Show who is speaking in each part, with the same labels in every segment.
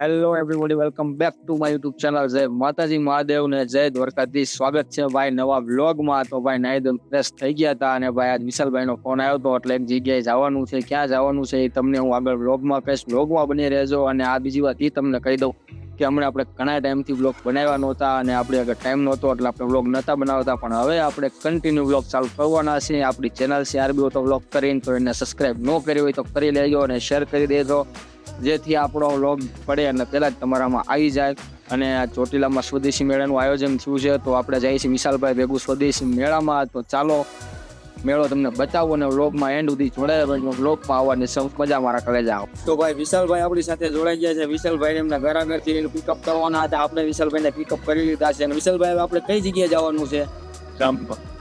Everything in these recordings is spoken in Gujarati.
Speaker 1: Hello everybody welcome back to my YouTube channel. જય માતાજી મહાદેવ ને જય દ્વારકાધીશ. સ્વાગત છે ભાઈ નવા વ્લોગમાં. તો ભાઈ નાઈ ધોઈને ફ્રેશ થઈ ગયા હતા અને ભાઈ આજ વિશાલભાઈનો ફોન આવ્યો હતો એટલે એક જગ્યાએ જવાનું છે. ક્યાં જવાનું છે એ તમને હું આગળ વ્લોગમાં કહીશ. વ્લોગમાં બની રહેજો. અને આ બીજી વાત એ તમને કહી દઉં કે હમણાં આપણે ઘણા ટાઈમથી વ્લોગ બનાવ્યા નહોતા અને આપણે આગળ ટાઈમ નહોતો એટલે આપણે વ્લોગ નહોતા બનાવતા, પણ હવે આપણે કન્ટિન્યુ વ્લોગ ચાલુ કરવાના છે. આપણી ચેનલ છે આરબી ઓટો વ્લોગ કરીને, તો એને સબસ્ક્રાઈબ ન કરી હોય તો કરી લેજો અને શેર કરી દેજો, જેથી આપણો વ્લોગ પડે એટલે પહેલાં જ તમારામાં આવી જાય. અને આ ચોટીલામાં સ્વદેશી મેળાનું આયોજન થયું છે, તો આપણે જઈએ છીએ વિશાલભાઈ ભેગું સ્વદેશી મેળામાં. તો ચાલો મેળો તમને બતાવો અને વ્લોગમાં એન્ડ સુધી જોડાયા, વ્લોગમાં આવવાની સૌ મજા મારા કરે જાઓ. તો ભાઈ વિશાલભાઈ આપણી સાથે જોડાઈ ગયા છે. વિશાલભાઈ એમના ઘર આગળથી પિકઅપ કરવાના હતા, આપણે વિશાલભાઈને પિકઅપ કરી લીધા છે. અને વિશાલભાઈ આપણે કઈ જગ્યાએ જવાનું છે?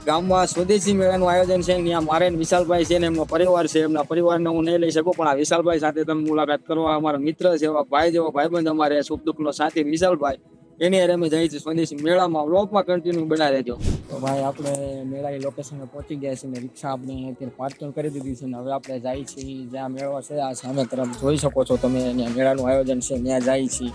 Speaker 1: ગામમાં સ્વદેશી મેળાનું આયોજન છે. ત્યાં મારે વિશાલભાઈ છે ને એમનો પરિવાર છે. એમના પરિવારને હું નહીં લઈ શકું, પણ આ વિશાલભાઈ સાથે તમે મુલાકાત કરવા, અમારા મિત્ર છે, એવા ભાઈ જેવો ભાઈબંધ અમારે, સુખ દુઃખનો સાથી વિશાલભાઈ, એની હારે અમે જઈએ છીએ સ્વદેશી મેળામાં. વ્લોગમાં કન્ટિન્યુ બનાવી રહેજો. તો ભાઈ આપણે મેળાની લોકેશને પહોંચી ગયા છીએ ને રિક્ષા આપણે અત્યારે પાર્કિંગ કરી દીધી છે. ને હવે આપણે જઈએ છીએ જ્યાં મેળો છે, આ સામે તરફ જોઈ શકો છો તમે, ત્યાં મેળાનું આયોજન છે, ત્યાં જઈએ છીએ.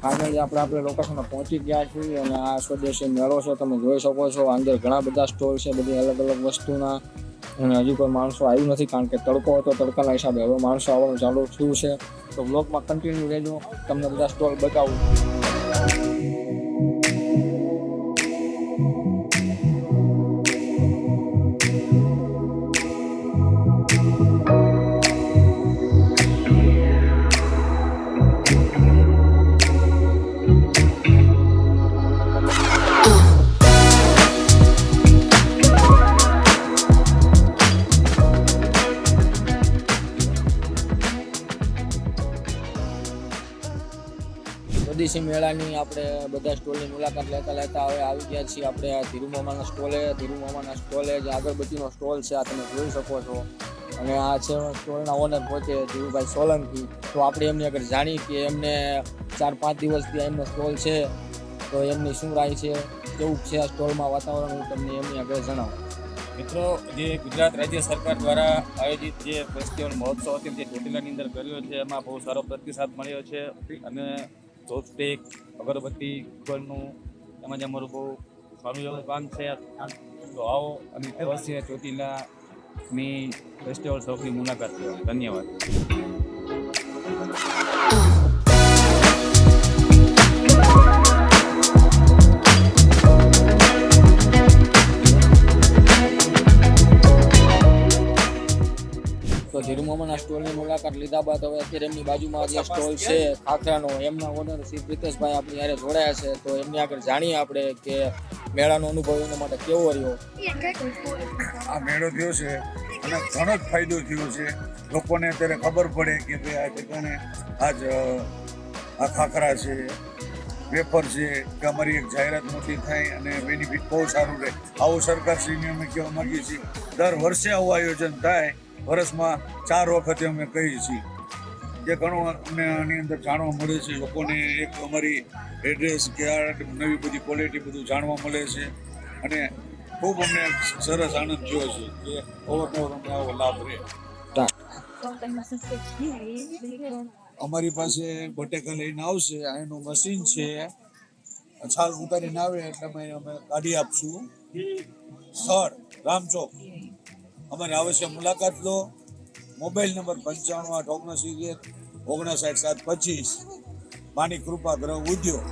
Speaker 1: ફાઇનલી આપણે લોકેશનમાં પહોંચી ગયા છીએ અને આ સ્વદેશી મેળો છે, તમે જોઈ શકો છો. અંદર ઘણા બધા સ્ટોલ છે, બધી અલગ અલગ વસ્તુના. અને હજી કોઈ માણસો આવ્યું નથી, કારણ કે તડકો હતો, તડકાના હિસાબે હવે માણસો આવવાનું ચાલુ થયું છે. તો બ્લોગમાં કન્ટિન્યુ રહેજો, તમને બધા સ્ટોલ બતાવું. સ્વદેશી મેળાની આપણે બધા સ્ટોલની મુલાકાત લેતા લેતા હવે આવી ગયા છીએ આપણે આ ધીરુમામાના સ્ટોલે. ધીરુમામાના સ્ટોલે જે અગરબત્તીનો સ્ટોલ છે, આ તમે જોઈ શકો છો. અને આ છે સ્ટોલના ઓનર પોતે ધીરુભાઈ સોલંકી. તો આપણે એમની આગળ જાણી કે એમને 4-5 દિવસથી એમનો સ્ટોલ છે, તો એમની શું રાય છે, કેવું છે આ સ્ટોલમાં વાતાવરણ, હું તમને એમની આગળ જણાવું.
Speaker 2: મિત્રો, જે ગુજરાત રાજ્ય સરકાર દ્વારા આયોજિત જે ફેસ્ટિવલ મહોત્સવ હતી જે ચોટીલાની અંદર કર્યો છે, એમાં બહુ સારો પ્રતિસાદ મળ્યો છે. અને ચોસ્ટિક, અગરબત્તી નું એમાં અમારું બહુ સારું એવું કામ છે. તો આવો અને અવશ્ય ચોટીલાની ફેસ્ટિવલ શોપની મુલાકાત લો. ધન્યવાદ.
Speaker 1: તો ધીરુમામાના સ્ટોલની મુલાકાત લીધા બાદ હવે અત્યારે એમની બાજુમાં જે સ્ટોલ છે ખાખરાનો, એમના ઓનર શ્રી પ્રિતેશભાઈ આપણી યારે જોડાયા છે. તો એમની આગળ જાણીએ આપણે કે મેળાનો અનુભવ એના માટે કેવો રહ્યો.
Speaker 3: આ મેળો થયો છે અને ઘણો જ ફાયદો થયો છે. લોકોને અત્યારે ખબર પડે કે ભાઈ આ ઠેકાણે આજ આ ખાખરા છે, વેફર છે, કે અમારી એક જાહેરાત મોટી થાય અને બેનિફિટ બહુ સારું રહે. આવું સરકારશ્રીને અમે કહેવા માગીએ છીએ. દર વર્ષે આવું આયોજન થાય, વર્ષમાં 4 વખતે અમે કહીએ છીએ. જે ઘણું અમને આની અંદર જાણવા મળે છે. લોકોને એક અમારી એડ્રેસ કે આ નવી બધી ક્વોલિટી બધું જાણવા મળે છે અને ખૂબ અમને સરસ આનંદ થયો છે કે અવરનવર અમને આવો લાભ રહે. અમારી પાસે બટેકા લઈને આવશે, આ એનું મશીન છે, છાલ ઉતારીને આવે એટલે અમે કાઢી આપશું. સ્થળ રામચોક. અમારી અવશ્ય મુલાકાત લો. Mobile number 95 879 59 725. માની કૃપા ગ્રહ ઉદ્યોગ.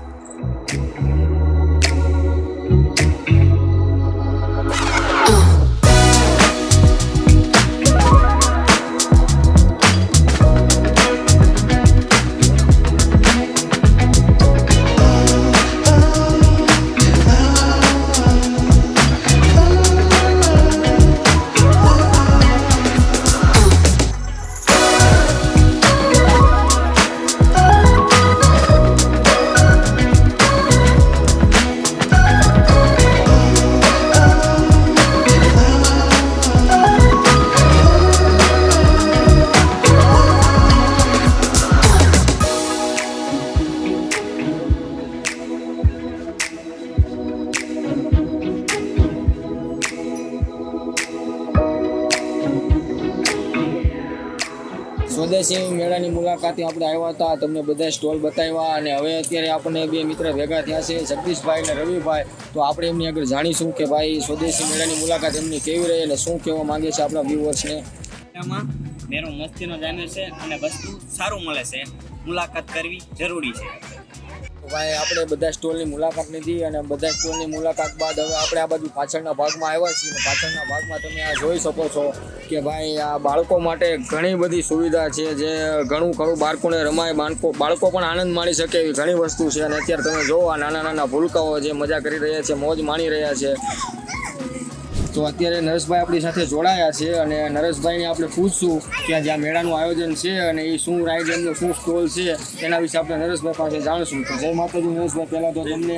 Speaker 1: સ્વદેશી મેળાની મુલાકાતે આપણે આવ્યા હતા, તમને બધા સ્ટોલ બતાવ્યા અને હવે અત્યારે આપણને બે મિત્ર ભેગા થયા છે, જગદીશભાઈ અને રવિભાઈ. તો આપણે એમની આગળ જાણીશું કે ભાઈ સ્વદેશી મેળાની મુલાકાત એમની કેવી રહી અને શું કહેવા માંગે છે આપણા વ્યુઅર્સને.
Speaker 4: એમાં મેરો મસ્તીનો જામે છે અને વસ્તુ સારું મળે છે, મુલાકાત કરવી જરૂરી છે.
Speaker 1: તો ભાઈ આપણે બધા સ્ટોલની મુલાકાત લીધી અને બધા સ્ટોલની મુલાકાત બાદ હવે આપણે આ બાજુ પાછળના ભાગમાં આવ્યા છીએ. પાછળના ભાગમાં તમે આ જોઈ શકો છો કે ભાઈ આ બાળકો માટે ઘણી બધી સુવિધા છે, જે ઘણું ખરું બાળકોને રમાય, બાળકો પણ આનંદ માણી શકે એવી ઘણી વસ્તુ છે. અને અત્યારે તમે જો આ નાના નાના ભૂલકાઓ જે મજા કરી રહ્યા છે, મોજ માણી રહ્યા છે. તો અત્યારે નરેશભાઈ આપણી સાથે જોડાયા છે અને નરેશભાઈને આપણે પૂછશું કે આ જ્યાં મેળાનું આયોજન છે અને એ શું રાઈડ એમનો શું સ્ટોલ છે એના વિશે આપણે નરેશભાઈ પાસે જાણશું. તો જય માતાજી નરેશભાઈ, પહેલાં તો તમને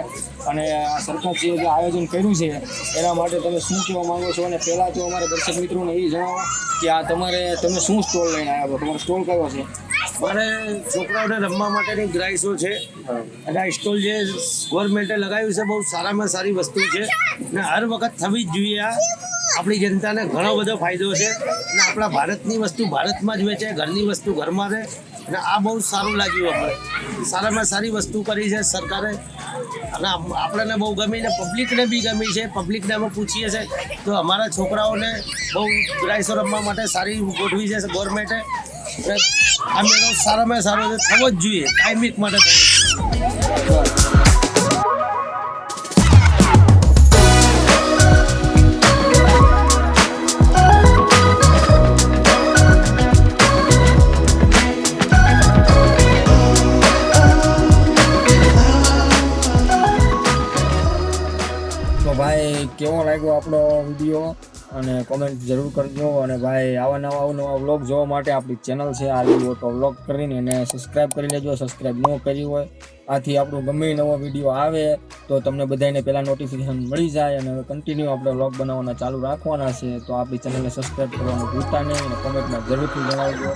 Speaker 1: અને આ સરકારશ્રીએ જે આયોજન કર્યું છે એના માટે તમે શું કહેવા માંગો છો? અને પહેલાં તો અમારા દર્શક મિત્રોને એ જણાવો કે આ તમે શું સ્ટોલ લઈને આવ્યા છો, તમારો સ્ટોલ કયો છે?
Speaker 5: મારે છોકરાઓને રમવા માટેની ગ્રાઇસો છે અને આ સ્ટોલ જે ગવર્મેન્ટે લગાવ્યું છે બહુ સારામાં સારી વસ્તુ છે ને હર વખત થવી જ જોઈએ. આ આપણી જનતાને ઘણો બધો ફાયદો છે અને આપણા ભારતની વસ્તુ ભારતમાં જ વેચે, ઘરની વસ્તુ ઘરમાં રહે અને આ બહુ સારું લાગ્યું. આપણે સારામાં સારી વસ્તુ કરી છે સરકારે અને આપણને બહુ ગમી ને પબ્લિકને બી ગમી છે. પબ્લિકને અમે પૂછીએ છીએ તો અમારા છોકરાઓને બહુ ગ્રાઇસો રમવા માટે સારી ગોઠવી છે ગવર્મેન્ટે. આ મેળો સારામાં સારો થવો જ જોઈએ, કાયમિક માટે થવો જોઈએ.
Speaker 1: તો ભાઈ કેવો લાગ્યો આપણો વિડીયો અને કોમેન્ટ જરૂર કરજો. અને ભાઈ આવા નવા વ્લોગ જોવા માટે આપણી ચેનલ છે આરવી ઓટો વ્લોગ કરીને એને સબસ્ક્રાઈબ કરી લેજો, સબસ્ક્રાઈબ ન કરી હોય. આથી આપણું ગમે નવો વિડીયો આવે તો તમને બધાને પહેલાં નોટિફિકેશન મળી જાય. અને હવે કન્ટિન્યુ આપણે વ્લોગ બનાવવાના ચાલુ રાખવાના છે. તો આપણી ચેનલને સબસ્ક્રાઈબ કરવાનું ભૂલતા નહીં અને કોમેન્ટમાં જરૂરથી જણાવજો.